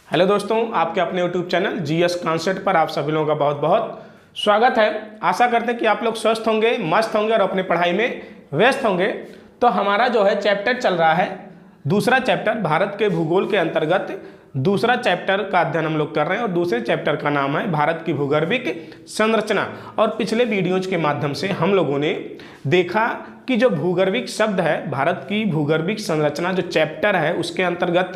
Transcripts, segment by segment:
Hello दोस्तों, आपके अपने यूट्यूब चैनल जीएस कॉन्सेप्ट पर आप सभी लोगों का बहुत बहुत स्वागत है। आशा करते हैं कि आप लोग स्वस्थ होंगे, मस्त होंगे और अपनी पढ़ाई में व्यस्त होंगे। तो हमारा जो है चैप्टर चल रहा है दूसरा चैप्टर, भारत के भूगोल के अंतर्गत दूसरा चैप्टर का अध्ययन हम लोग कर रहे हैं और दूसरे चैप्टर का नाम है भारत की भूगर्भिक संरचना। और पिछले वीडियोज के माध्यम से हम लोगों ने देखा कि जो भूगर्भिक शब्द है, भारत की भूगर्भिक संरचना जो चैप्टर है उसके अंतर्गत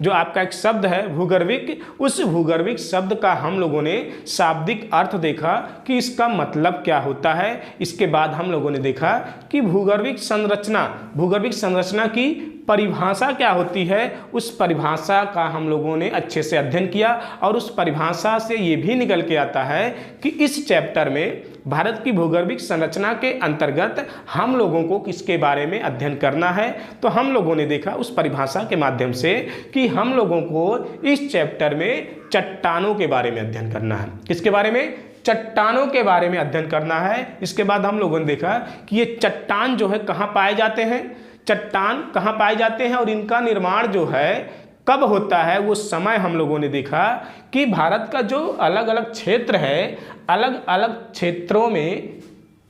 जो आपका एक शब्द है भूगर्भिक, उस भूगर्भिक शब्द का हम लोगों ने शाब्दिक अर्थ देखा कि इसका मतलब क्या होता है। इसके बाद हम लोगों ने देखा कि भूगर्भिक संरचना की परिभाषा क्या होती है, उस परिभाषा का हम लोगों ने अच्छे से अध्ययन किया और उस परिभाषा से ये भी निकल के आता है कि इस चैप्टर में भारत की भूगर्भिक संरचना के अंतर्गत हम लोगों को किसके बारे में अध्ययन करना है। तो हम लोगों ने देखा उस परिभाषा के माध्यम से कि हम लोगों को इस चैप्टर में चट्टानों के बारे में अध्ययन करना है। किसके बारे में? चट्टानों के बारे में अध्ययन करना है। इसके बाद हम लोगों ने देखा कि ये चट्टान जो है कहाँ पाए जाते हैं, चट्टान कहाँ पाए जाते हैं और इनका निर्माण जो है कब होता है, वो समय हम लोगों ने देखा कि भारत का जो अलग अलग क्षेत्र है, अलग अलग क्षेत्रों में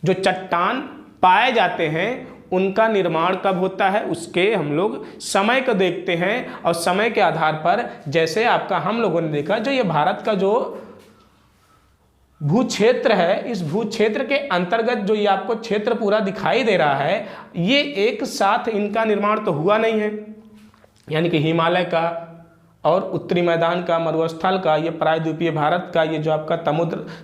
जो चट्टान पाए जाते हैं उनका निर्माण कब होता है, उसके हम लोग समय को देखते हैं। और समय के आधार पर जैसे आपका हम लोगों ने देखा जो ये भारत का जो भू क्षेत्र है, इस भू क्षेत्र के अंतर्गत जो ये आपको क्षेत्र पूरा दिखाई दे रहा है, ये एक साथ इनका निर्माण तो हुआ नहीं है। यानी कि हिमालय का और उत्तरी मैदान का, मरुस्थल का, ये प्रायद्वीपीय भारत का, ये जो आपका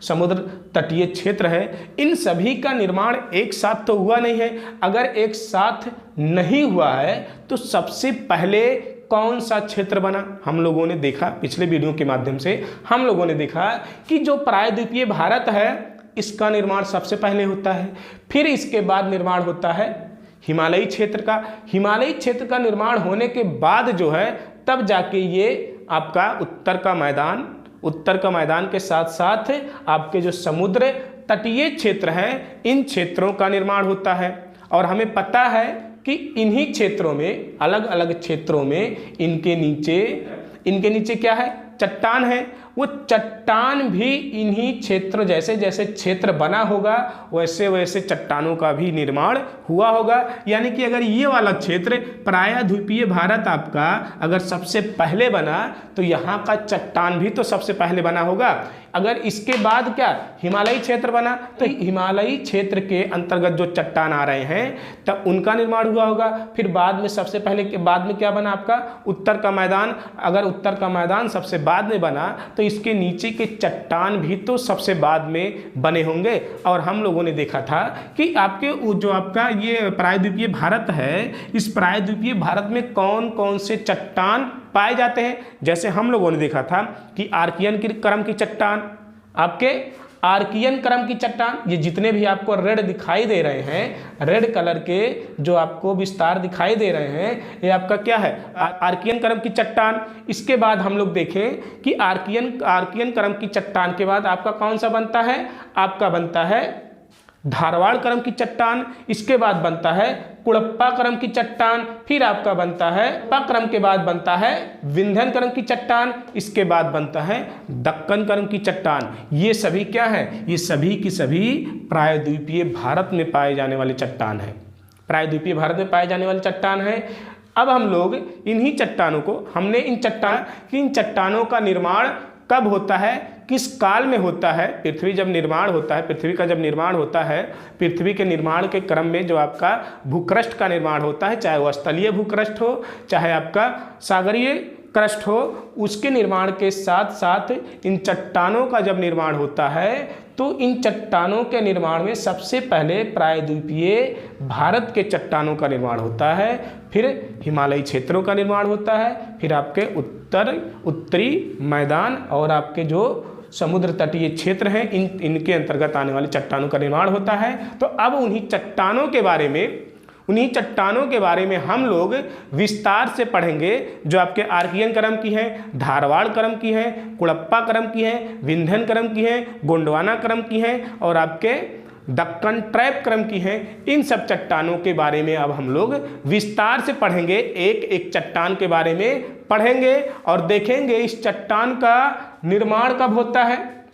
समुद्र तटीय क्षेत्र है, इन सभी का निर्माण एक साथ तो हुआ नहीं है। अगर एक साथ नहीं हुआ है तो सबसे पहले कौन सा क्षेत्र बना, हम लोगों ने देखा पिछले वीडियो के माध्यम से। हम लोगों ने देखा कि जो प्रायद्वीपीय भारत है इसका निर्माण सबसे पहले होता है, फिर इसके बाद निर्माण होता है हिमालयी क्षेत्र का। हिमालयी क्षेत्र का निर्माण होने के बाद जो है तब जाके ये आपका उत्तर का मैदान के साथ साथ आपके जो समुद्र तटीय क्षेत्र हैं, इन क्षेत्रों का निर्माण होता है। और हमें पता है कि इन्हीं क्षेत्रों में, अलग अलग क्षेत्रों में इनके नीचे क्या है, चट्टान है। वो चट्टान भी इन्हीं क्षेत्र, जैसे जैसे क्षेत्र बना होगा वैसे वैसे चट्टानों का भी निर्माण हुआ होगा। यानी कि अगर ये वाला क्षेत्र प्रायद्वीपीय भारत आपका अगर सबसे पहले बना तो यहाँ का चट्टान भी तो सबसे पहले बना होगा। अगर इसके बाद क्या हिमालयी क्षेत्र बना तो हिमालयी क्षेत्र के अंतर्गत जो चट्टान आ रहे हैं तब उनका निर्माण हुआ होगा। फिर बाद में सबसे पहले के बाद में क्या बना आपका उत्तर का मैदान। अगर उत्तर का मैदान सबसे बाद में बना तो इसके नीचे के चट्टान भी तो सबसे बाद में बने होंगे। और हम लोगों ने देखा था कि आपके जो आपका ये प्रायद्वीपीय भारत है, इस प्रायद्वीपीय भारत में कौन कौन से चट्टान पाए जाते हैं। जैसे हम लोगों ने देखा था कि आर्कियन क्रम की चट्टान, आपके आर्कियन क्रम की चट्टान, ये जितने भी आपको रेड दिखाई दे रहे हैं, रेड कलर के जो आपको विस्तार दिखाई दे रहे हैं, ये आपका क्या है, आर्कियन क्रम की चट्टान। इसके बाद हम लोग देखें कि आर्कियन क्रम की चट्टान के बाद आपका कौन सा बनता है, आपका बनता है धारवाड़ क्रम की चट्टान। इसके बाद बनता है कुड़प्पा क्रम की चट्टान। फिर आपका बनता है क्रम के बाद बनता है विंध्य क्रम की चट्टान। इसके बाद बनता है दक्कन क्रम की चट्टान। ये सभी क्या है, ये सभी की सभी प्रायद्वीपीय भारत में पाए जाने वाले चट्टान है, प्रायद्वीपीय भारत में पाए जाने वाले चट्टान है। अब हम लोग इन्हीं चट्टानों को, हमने इन चट्टानों का निर्माण कब होता है, किस काल में होता है, पृथ्वी का जब निर्माण होता है, पृथ्वी के निर्माण के क्रम में जो आपका भूक्रष्ट का निर्माण होता है, चाहे वह स्थलीय भूक्रष्ट हो चाहे आपका सागरीय क्रस्ट हो, उसके निर्माण के साथ साथ इन चट्टानों का जब निर्माण होता है तो इन चट्टानों के निर्माण में सबसे पहले प्रायद्वीपीय भारत के चट्टानों का निर्माण होता है, फिर हिमालयी क्षेत्रों का निर्माण होता है, फिर आपके उत्तरी मैदान और आपके जो समुद्र तटीय क्षेत्र हैं इनके अंतर्गत आने वाले चट्टानों का निर्माण होता है। तो अब उन्हीं चट्टानों के बारे में हम लोग विस्तार से पढ़ेंगे, जो आपके आर्कियन क्रम की हैं, धारवाड़ क्रम की हैं, कुड़प्पा क्रम की हैं, विंध्य क्रम की हैं, गोंडवाना क्रम की हैं और आपके दक्कन ट्रैप क्रम की हैं, इन सब चट्टानों के बारे में अब हम लोग विस्तार से पढ़ेंगे। एक एक चट्टान के बारे में पढ़ेंगे और देखेंगे इस चट्टान का निर्माण कब होता है,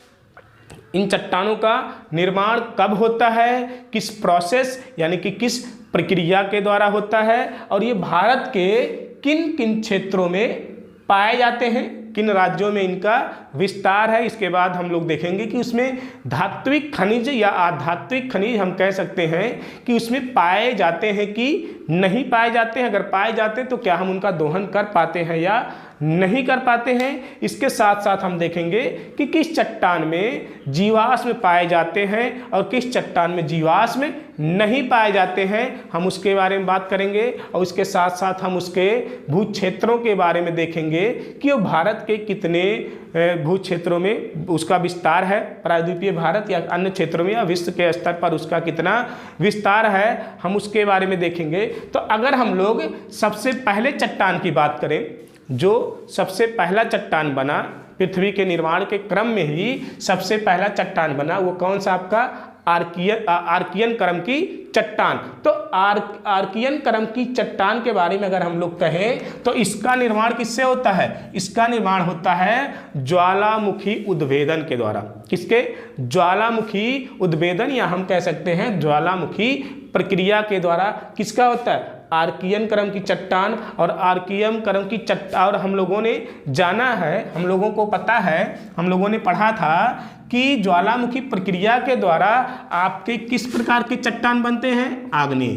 इन चट्टानों का निर्माण कब होता है, किस प्रोसेस यानी कि किस प्रक्रिया के द्वारा होता है, और ये भारत के किन किन क्षेत्रों में पाए जाते हैं, किन राज्यों में इनका विस्तार है। इसके बाद हम लोग देखेंगे कि उसमें धात्विक खनिज या आधात्विक खनिज हम कह सकते हैं कि उसमें पाए जाते हैं कि नहीं पाए जाते हैं, अगर पाए जाते हैं तो क्या हम उनका दोहन कर पाते हैं या नहीं कर पाते हैं। इसके साथ साथ हम देखेंगे कि किस चट्टान में जीवाश्म पाए जाते हैं और किस चट्टान में जीवाश्म नहीं पाए जाते हैं, हम उसके बारे में बात करेंगे। और उसके साथ साथ हम उसके भू क्षेत्रों के बारे में देखेंगे कि वो भारत के कितने भू क्षेत्रों में उसका विस्तार है, प्रायद्वीपीय भारत या अन्य क्षेत्रों में या विश्व के स्तर पर उसका कितना विस्तार है, हम उसके बारे में देखेंगे। तो अगर हम लोग सबसे पहले चट्टान की बात करें, जो सबसे पहला चट्टान बना पृथ्वी के निर्माण के क्रम में ही सबसे पहला चट्टान बना, वो कौन सा आपका आर्कियन क्रम की चट्टान। तो आर्कियन क्रम की चट्टान के बारे में अगर हम लोग कहें तो इसका निर्माण किससे होता है, इसका निर्माण होता है ज्वालामुखी उद्भेदन के द्वारा। किसके, ज्वालामुखी उद्भेदन या हम कह सकते हैं ज्वालामुखी प्रक्रिया के द्वारा किसका होता है, आर्कियन क्रम की चट्टान। और आर्कियन क्रम की चट्टान, और हम लोगों ने जाना है, हम लोगों को पता है, हम लोगों ने पढ़ा था कि ज्वालामुखी प्रक्रिया के द्वारा आपके किस प्रकार के चट्टान बनते हैं, आग्नेय।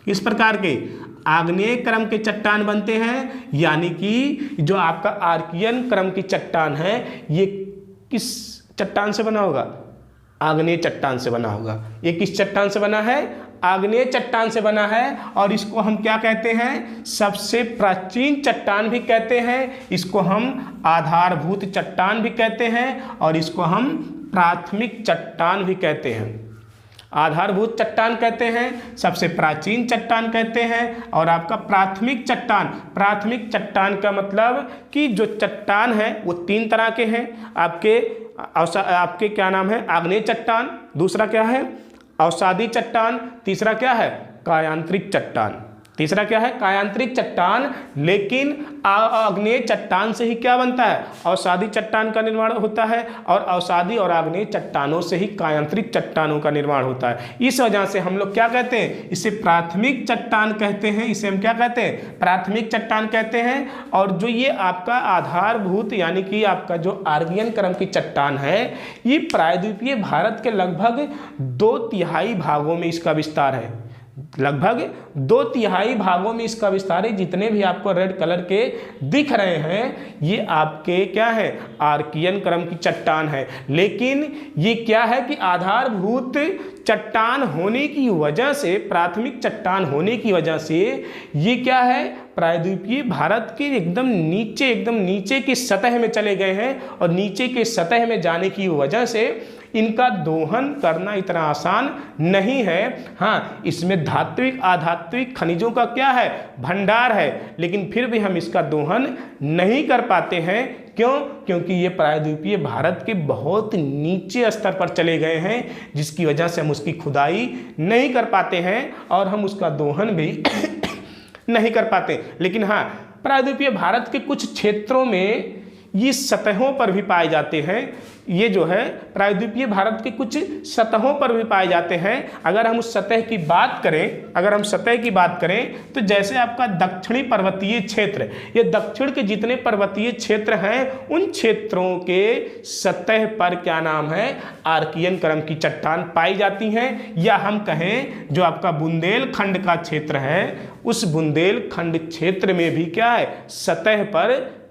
किस प्रकार के, आग्नेय क्रम के चट्टान बनते हैं। यानी कि जो आपका आर्कियन क्रम की चट्टान है ये किस चट्टान से बना होगा, आग्नेय चट्टान से बना होगा। ये किस चट्टान से बना है, आग्नेय चट्टान से बना है। और इसको हम क्या कहते हैं, सबसे प्राचीन चट्टान भी कहते हैं, इसको हम आधारभूत चट्टान भी कहते हैं, और इसको हम प्राथमिक चट्टान भी कहते हैं। आधारभूत चट्टान कहते हैं, सबसे प्राचीन चट्टान कहते हैं, और आपका प्राथमिक चट्टान। प्राथमिक चट्टान का मतलब कि जो चट्टान है वो तीन तरह के हैं। आपके क्या नाम है, आग्नेय चट्टान, दूसरा क्या है अवसादी चट्टान, तीसरा क्या है कायांतरिक चट्टान। तीसरा क्या है, कायांतरिक चट्टान। लेकिन आग्नेय चट्टान से ही क्या बनता है, अवसादी चट्टान का निर्माण होता है, और अवसादी और आग्नेय चट्टानों से ही कायांतरिक चट्टानों का निर्माण होता है। इस वजह से हम लोग क्या कहते हैं, इसे प्राथमिक चट्टान कहते हैं। इसे हम क्या कहते हैं, प्राथमिक चट्टान कहते हैं। और जो ये आपका आधारभूत यानी कि आपका जो आर्कियन क्रम की चट्टान है, ये प्रायद्वीपीय भारत के लगभग 2/3 भागों में इसका विस्तार है। लगभग 2/3 भागों में इसका विस्तार है। जितने भी आपको रेड कलर के दिख रहे हैं ये आपके क्या है, आर्कियन क्रम की चट्टान है। लेकिन ये क्या है कि आधारभूत चट्टान होने की वजह से, प्राथमिक चट्टान होने की वजह से ये क्या है, प्रायद्वीपीय भारत के एकदम नीचे की सतह में चले गए हैं। और नीचे के सतह में जाने की वजह से इनका दोहन करना इतना आसान नहीं है। हाँ, इसमें धात्विक आधात्विक खनिजों का क्या है, भंडार है, लेकिन फिर भी हम इसका दोहन नहीं कर पाते हैं। क्यों, क्योंकि ये प्रायद्वीपीय भारत के बहुत नीचे स्तर पर चले गए हैं, जिसकी वजह से हम उसकी खुदाई नहीं कर पाते हैं और हम उसका दोहन भी नहीं कर पाते। लेकिन हाँ, प्रायद्वीपीय भारत के कुछ क्षेत्रों में ये सतहों पर भी पाए जाते हैं। ये जो है प्रायद्वीपीय भारत के कुछ सतहों पर भी पाए जाते हैं। अगर हम उस सतह की बात करें तो जैसे आपका दक्षिणी पर्वतीय क्षेत्र, ये दक्षिण के जितने पर्वतीय क्षेत्र हैं उन क्षेत्रों के सतह पर क्या नाम है, आर्कियन क्रम की चट्टान पाई जाती हैं। या हम कहें जो आपका बुंदेलखंड का क्षेत्र है, उस बुंदेलखंड क्षेत्र में भी क्या है, सतह पर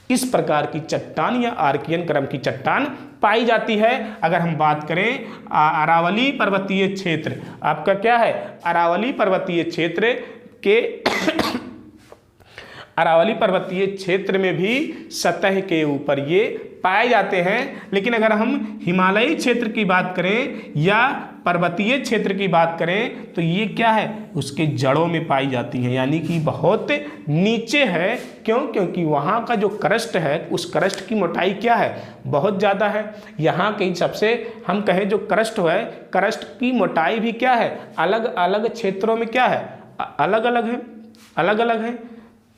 इस प्रकार की चट्टान या आर्कियन क्रम की चट्टान पाई जाती है। अगर हम बात करें अरावली पर्वतीय क्षेत्र, आपका क्या है, अरावली पर्वतीय क्षेत्र के अरावली पर्वतीय क्षेत्र में भी सतह के ऊपर ये पाए जाते हैं। लेकिन अगर हम हिमालयी क्षेत्र की बात करें या पर्वतीय क्षेत्र की बात करें तो ये क्या है, उसके जड़ों में पाई जाती है, यानी कि बहुत नीचे है। क्यों? क्योंकि वहाँ का जो क्रस्ट है उस क्रस्ट की मोटाई क्या है, बहुत ज़्यादा है। यहाँ के सबसे हम कहें जो क्रस्ट है, क्रस्ट की मोटाई भी क्या है, अलग अलग क्षेत्रों में क्या है, अलग अलग है, अलग अलग है।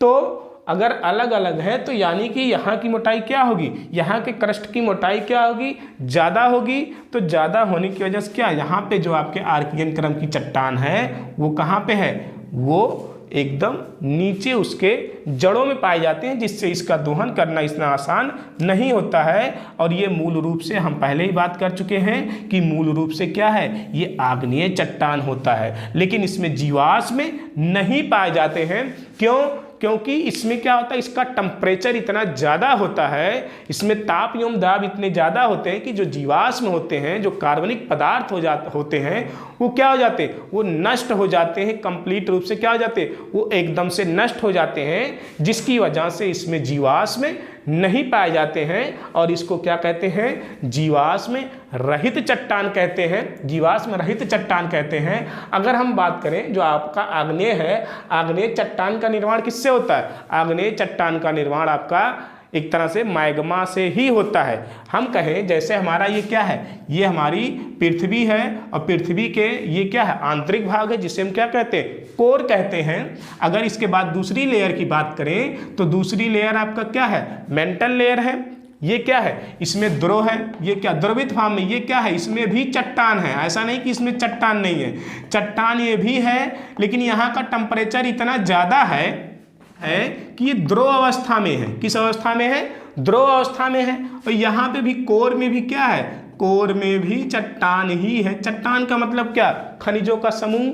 तो अगर अलग अलग है तो यानी कि यहाँ की मोटाई क्या होगी, यहाँ के क्रस्ट की मोटाई क्या होगी, ज़्यादा होगी। तो ज़्यादा होने की वजह से क्या, यहाँ पे जो आपके आर्कियन क्रम की चट्टान है वो कहाँ पे है, वो एकदम नीचे उसके जड़ों में पाए जाते हैं, जिससे इसका दोहन करना इतना आसान नहीं होता है। और ये मूल रूप से हम पहले ही बात कर चुके हैं कि मूल रूप से क्या है, ये आग्नेय चट्टान होता है, लेकिन इसमें जीवाश्म नहीं पाए जाते हैं। क्यों? क्योंकि इसमें क्या होता है, इसका टेम्परेचर इतना ज़्यादा होता है, इसमें ताप एवं दाब इतने ज़्यादा होते हैं कि जो जीवाश्म होते हैं, जो कार्बनिक पदार्थ होते हैं, वो क्या हो जाते हैं, वो नष्ट हो जाते हैं, कंप्लीट रूप से क्या हो जाते हैं, वो एकदम से नष्ट हो जाते हैं, जिसकी वजह से इसमें जीवाश्म नहीं पाए जाते हैं। और इसको क्या कहते हैं, जीवाश्म रहित चट्टान कहते हैं, जीवाश्म रहित चट्टान कहते हैं। अगर हम बात करें जो आपका आग्नेय है, आग्नेय चट्टान का निर्माण किससे होता है, आग्नेय चट्टान का निर्माण आपका एक तरह से मैग्मा से ही होता है। हम कहें जैसे हमारा ये क्या है, ये हमारी पृथ्वी है, और पृथ्वी के ये क्या है, आंतरिक भाग है, जिसे हम क्या कहते हैं, कोर कहते हैं। अगर इसके बाद दूसरी लेयर की बात करें तो दूसरी लेयर आपका क्या है, मेंटल लेयर है। ये क्या है, इसमें द्रव है, ये क्या द्रवित फॉर्म में, ये क्या है, इसमें भी चट्टान है। ऐसा नहीं कि इसमें चट्टान नहीं है, चट्टान ये भी है, लेकिन यहाँ का टेम्परेचर इतना ज़्यादा है कि ये द्रव अवस्था में है। किस अवस्था में है, द्रव अवस्था में है। और यहाँ पे भी कोर में भी क्या है, कोर में भी चट्टान ही है। चट्टान का मतलब क्या, खनिजों का समूह,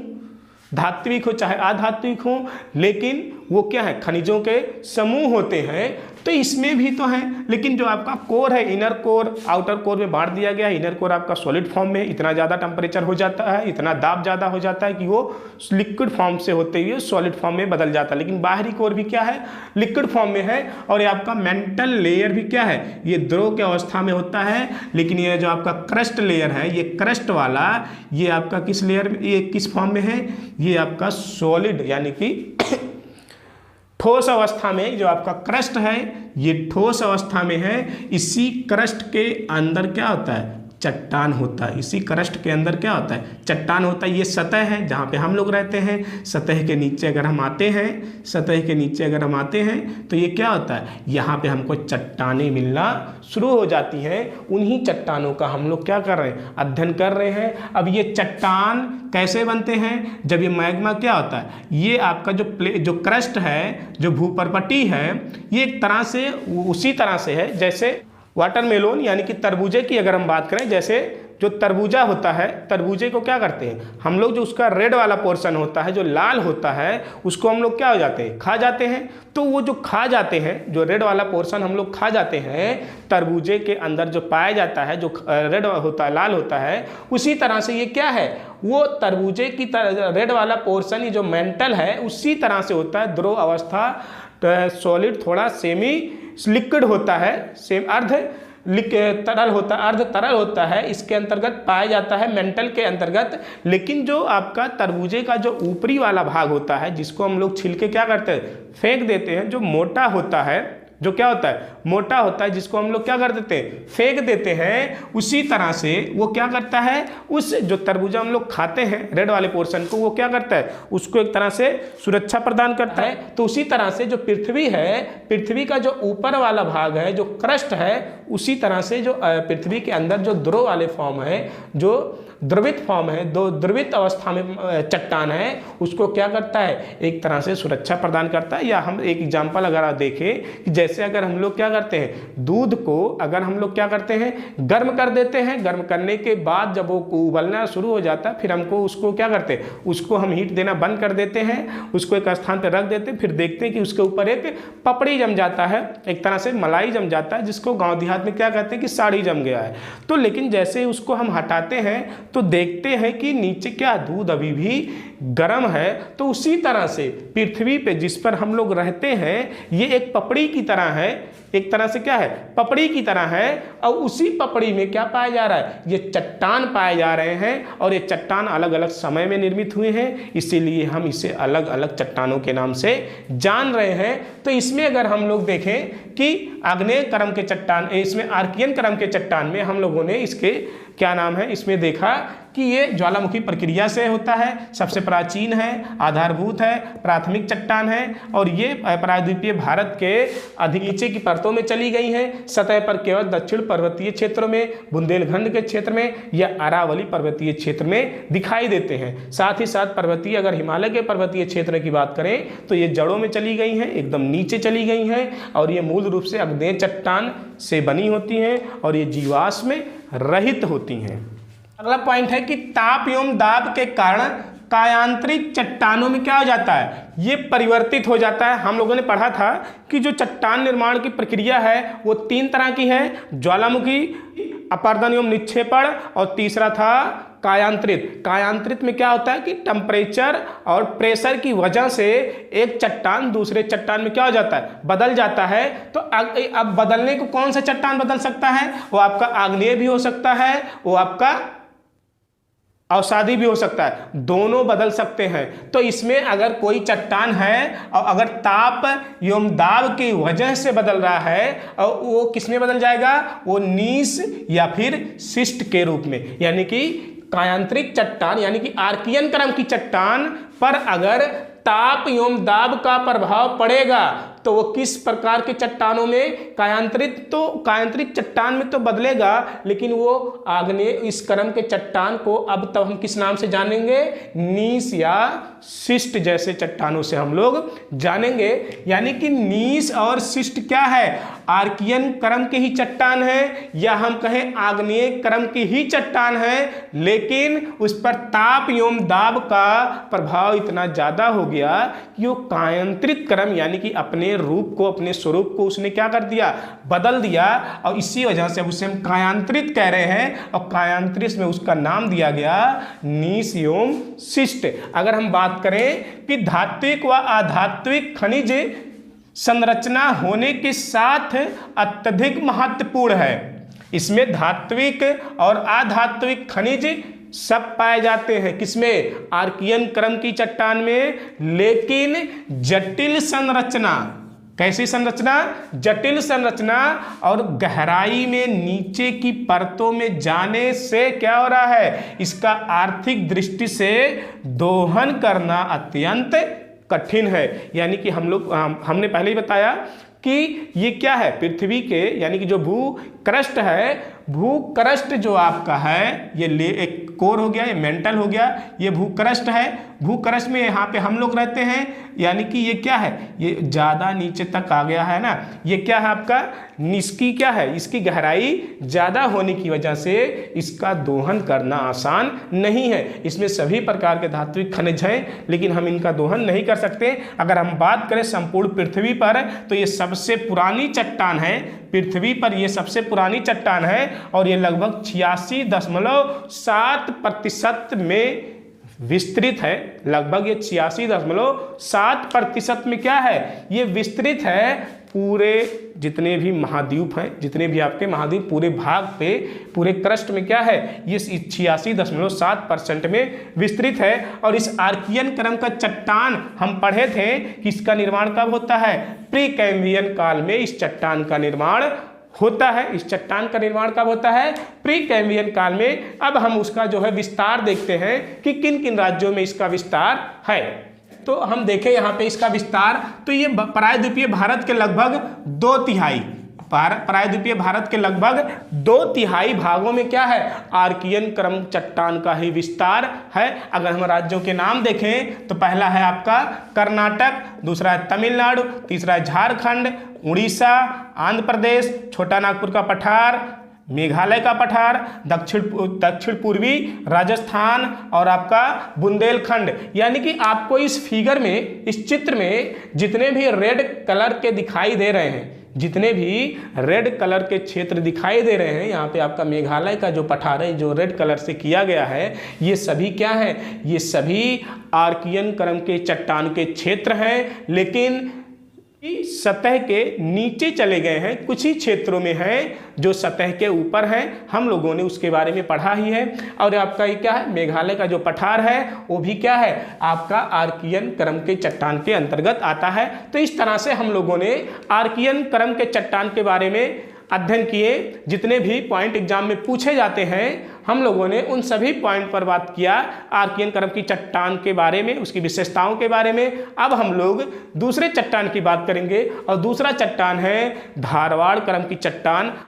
धात्विक हो चाहे अधात्विक हो, लेकिन वो क्या है, खनिजों के समूह होते हैं। तो इसमें भी तो है, लेकिन जो आपका कोर है, इनर कोर आउटर कोर में बांट दिया गया है। इनर कोर आपका सॉलिड फॉर्म में, इतना ज़्यादा टेम्परेचर हो जाता है, इतना दाब ज़्यादा हो जाता है कि वो लिक्विड फॉर्म से होते हुए सॉलिड फॉर्म में बदल जाता है। लेकिन बाहरी कोर भी क्या है, लिक्विड फॉर्म में है। और ये आपका मेंटल लेयर भी क्या है, ये द्रव की अवस्था में होता है। लेकिन ये जो आपका क्रस्ट लेयर है, ये क्रस्ट वाला, ये आपका किस लेयर में, ये किस फॉर्म में है, ये आपका सॉलिड यानी कि ठोस अवस्था में। जो आपका क्रस्ट है ये ठोस अवस्था में है। इसी क्रस्ट के अंदर क्या होता है, चट्टान होता है। इसी क्रस्ट के अंदर क्या होता है, चट्टान होता है। ये सतह है जहाँ पे हम लोग रहते हैं। सतह के नीचे अगर हम आते हैं, सतह के नीचे अगर हम आते हैं तो ये क्या होता है, यहाँ पे हमको चट्टानें मिलना शुरू हो जाती हैं। उन्हीं चट्टानों का हम लोग क्या कर रहे हैं, अध्ययन कर रहे हैं। अब ये चट्टान कैसे बनते हैं, जब ये मैग्मा क्या होता है, ये आपका जो क्रस्ट है, जो भूपर्पटी है, ये एक तरह से उसी तरह से है जैसे वाटरमेलोन यानी कि तरबूजे की अगर हम बात करें, जैसे जो तरबूजा होता है, तरबूजे को क्या करते हैं हम लोग, जो उसका रेड वाला पोर्शन होता है, जो लाल होता है, उसको हम लोग क्या हो जाते हैं, खा जाते हैं। तो वो जो खा जाते हैं, जो रेड वाला पोर्शन हम लोग खा जाते हैं, तरबूजे के अंदर जो पाया जाता है, जो रेड होता है, लाल होता है, उसी तरह से ये क्या है, वो तरबूजे की रेड वाला पोर्शन, ये जो मेंटल है, उसी तरह से होता है। द्रव अवस्था, सॉलिड थोड़ा सेमी लिक्विड होता है, सेम अर्ध तरल होता है, अर्ध तरल होता है, इसके अंतर्गत पाया जाता है, मेंटल के अंतर्गत। लेकिन जो आपका तरबूजे का जो ऊपरी वाला भाग होता है, जिसको हम लोग छिलके क्या करते हैं, फेंक देते हैं, जो मोटा होता है, जो क्या होता है, मोटा होता है, जिसको हम लोग क्या कर देते हैं, फेंक देते हैं, उसी तरह से वो क्या करता है, उस जो तरबूजा हम लोग खाते हैं रेड वाले पोर्शन को, वो क्या करता है, उसको एक तरह से सुरक्षा प्रदान करता है। तो उसी तरह से जो पृथ्वी है, पृथ्वी का जो ऊपर वाला भाग है, जो क्रस्ट है, उसी तरह से जो पृथ्वी के अंदर जो द्रव वाले फॉर्म है, जो द्रवित फॉर्म है, दो द्रवित अवस्था में चट्टान है, उसको क्या करता है, एक तरह से सुरक्षा प्रदान करता है। या हम एक एग्जांपल अगर आप देखें कि जैसे अगर हम लोग क्या करते हैं, दूध को अगर हम लोग क्या करते हैं, गर्म कर देते हैं, गर्म करने के बाद जब वो उबलना शुरू हो जाता है, फिर हमको उसको क्या करते हैं, उसको हम हीट देना बंद कर देते हैं, उसको एक स्थान पर रख देते हैं, फिर देखते हैं कि उसके ऊपर एक पपड़ी जम जाता है, एक तरह से मलाई जम जाता है, जिसको गाँव देहात में क्या कहते हैं कि साड़ी जम गया है। तो लेकिन जैसे उसको हम हटाते हैं तो देखते हैं कि नीचे क्या, दूध अभी भी गर्म है, तो उसी तरह से पृथ्वी पे जिस पर हम लोग रहते हैं ये एक पपड़ी की तरह है, एक तरह से क्या है, पपड़ी की तरह है। और उसी पपड़ी में क्या पाया जा रहा है, ये चट्टान पाए जा रहे हैं, और ये चट्टान अलग अलग समय में निर्मित हुए हैं, इसीलिए हम इसे अलग अलग चट्टानों के नाम से जान रहे हैं। तो इसमें अगर हम लोग देखें कि आग्नेय क्रम के चट्टान, इसमें आर्कियन क्रम के चट्टान में हम लोगों ने इसके क्या नाम है, इसमें देखा कि ये ज्वालामुखी प्रक्रिया से होता है, सबसे प्राचीन है, आधारभूत है, प्राथमिक चट्टान है, और ये प्रायद्वीपीय भारत के अधिक नीचे की परतों में चली गई हैं। सतह पर केवल दक्षिण पर्वतीय क्षेत्रों में, बुंदेलखंड के क्षेत्र में या अरावली पर्वतीय क्षेत्र में दिखाई देते हैं। साथ ही साथ पर्वतीय, अगर हिमालय के पर्वतीय क्षेत्र की बात करें तो ये जड़ों में चली गई हैं, एकदम नीचे चली गई हैं, और ये मूल रूप से आग्नेय चट्टान से बनी होती हैं और ये जीवाश्म रहित होती हैं। अगला पॉइंट है कि ताप एवं दाब के कारण कायांतरित चट्टानों में क्या हो जाता है, ये परिवर्तित हो जाता है। हम लोगों ने पढ़ा था कि जो चट्टान निर्माण की प्रक्रिया है वो 3 तरह की है, ज्वालामुखी, अपर्दन एवं निक्षेपण, और तीसरा था कायांतरित। कायांतरित में क्या होता है कि टेम्परेचर और प्रेशर की वजह से एक चट्टान दूसरे चट्टान में क्या हो जाता है, बदल जाता है। तो अब बदलने को कौन सा चट्टान बदल सकता है, वो आपका आग्नेय भी हो सकता है, वो आपका अवसादी भी हो सकता है, दोनों बदल सकते हैं। तो इसमें अगर कोई चट्टान है और अगर ताप एवं दाब की वजह से बदल रहा है, और वो किस में बदल जाएगा, वो नीस या फिर शिस्ट के रूप में, यानी कि कायांतरिक चट्टान यानी कि आर्कियन क्रम की चट्टान पर अगर ताप एवं दाब का प्रभाव पड़ेगा तो वो किस प्रकार के चट्टानों में, कायांतरिक चट्टान में तो बदलेगा, लेकिन वो आग्नेय इस क्रम के चट्टान को अब तब हम किस नाम से जानेंगे, नीस या शिस्ट जैसे चट्टानों से हम लोग जानेंगे। यानी कि नीस और शिस्ट क्या है, आर्कियन क्रम के ही चट्टान है, या हम कहें आग्नेय क्रम की ही चट्टान है, लेकिन उस पर ताप एवं दाब का प्रभाव इतना ज्यादा हो गया कि वो कायांतरित क्रम यानी कि अपने रूप को, अपने स्वरूप को उसने क्या कर दिया, बदल दिया, और इसी वजह से उसे हम कायांतरित कह रहे हैं, और कायांतरित में उसका नाम दिया गया नीस एवं शिस्ट। अगर हम बात करें कि धात्विक व अधात्विक खनिज संरचना होने के साथ अत्यधिक महत्वपूर्ण है, इसमें धात्विक और अधात्विक खनिज सब पाए जाते हैं, किसमें, आर्कियन क्रम की चट्टान में, लेकिन जटिल संरचना, कैसी संरचना, जटिल संरचना और गहराई में नीचे की परतों में जाने से क्या हो रहा है, इसका आर्थिक दृष्टि से दोहन करना अत्यंत कठिन है। यानी कि हमने पहले ही बताया कि ये क्या है, पृथ्वी के यानी कि जो भूक्रस्ट है, भूक्रस्ट जो आपका है ये एक कोर हो गया, ये मेंटल हो गया, ये भूक्रस्ट है। भूक्रस्ट में यहाँ पे हम लोग रहते हैं, यानी कि ये क्या है, ये ज़्यादा नीचे तक आ गया है ना, ये क्या है आपका, निष्की क्या है, इसकी गहराई ज़्यादा होने की वजह से इसका दोहन करना आसान नहीं है। इसमें सभी प्रकार के धात्विक खनिज हैं, लेकिन हम इनका दोहन नहीं कर सकते। अगर हम बात करें संपूर्ण पृथ्वी पर तो ये सबसे पुरानी चट्टान है, पृथ्वी पर ये सबसे पुरानी चट्टान है, और ये लगभग 86.7% में विस्तृत है। लगभग ये 86.7% में क्या है, ये विस्तृत है। पूरे जितने भी महाद्वीप हैं, जितने भी आपके महाद्वीप पूरे भाग पे, पूरे क्रस्ट में क्या है, ये 86.7% में विस्तृत है। और इस आर्कियन क्रम का चट्टान हम पढ़े थे कि इसका निर्माण कब होता है, प्री कैम्ब्रियन काल में इस चट्टान का निर्माण होता है। इस चट्टान का निर्माण कब होता है, प्री कैम्ब्रियन काल में। अब हम उसका जो है विस्तार देखते हैं कि किन किन राज्यों में इसका विस्तार है। तो हम देखें यहाँ पे इसका विस्तार, तो ये प्रायद्वीपीय भारत के लगभग 2/3, प्रायद्वीपीय भारत के लगभग 2/3 भागों में क्या है, आर्कियन क्रम चट्टान का ही विस्तार है। अगर हम राज्यों के नाम देखें तो पहला है आपका कर्नाटक, दूसरा है तमिलनाडु, तीसरा है झारखंड, उड़ीसा, आंध्र प्रदेश, छोटा नागपुर का पठार, मेघालय का पठार, दक्षिण पूर्वी राजस्थान और आपका बुंदेलखंड। यानी कि आपको इस फिगर में, इस चित्र में जितने भी रेड कलर के दिखाई दे रहे हैं, जितने भी रेड कलर के क्षेत्र दिखाई दे रहे हैं, यहाँ पे आपका मेघालय का जो पठार है जो रेड कलर से किया गया है, ये सभी क्या है, ये सभी आर्कियन क्रम के चट्टान के क्षेत्र हैं, लेकिन सतह के नीचे चले गए हैं। कुछ ही क्षेत्रों में हैं जो सतह के ऊपर हैं, हम लोगों ने उसके बारे में पढ़ा ही है। और आपका ये क्या है, मेघालय का जो पठार है वो भी क्या है, आपका आर्कियन क्रम के चट्टान के अंतर्गत आता है। तो इस तरह से हम लोगों ने आर्कियन क्रम के चट्टान के बारे में अध्ययन किए। जितने भी पॉइंट एग्जाम में पूछे जाते हैं हम लोगों ने उन सभी पॉइंट पर बात किया आर्कियन क्रम की चट्टान के बारे में, उसकी विशेषताओं के बारे में। अब हम लोग दूसरे चट्टान की बात करेंगे और दूसरा चट्टान है धारवाड़ क्रम की चट्टान।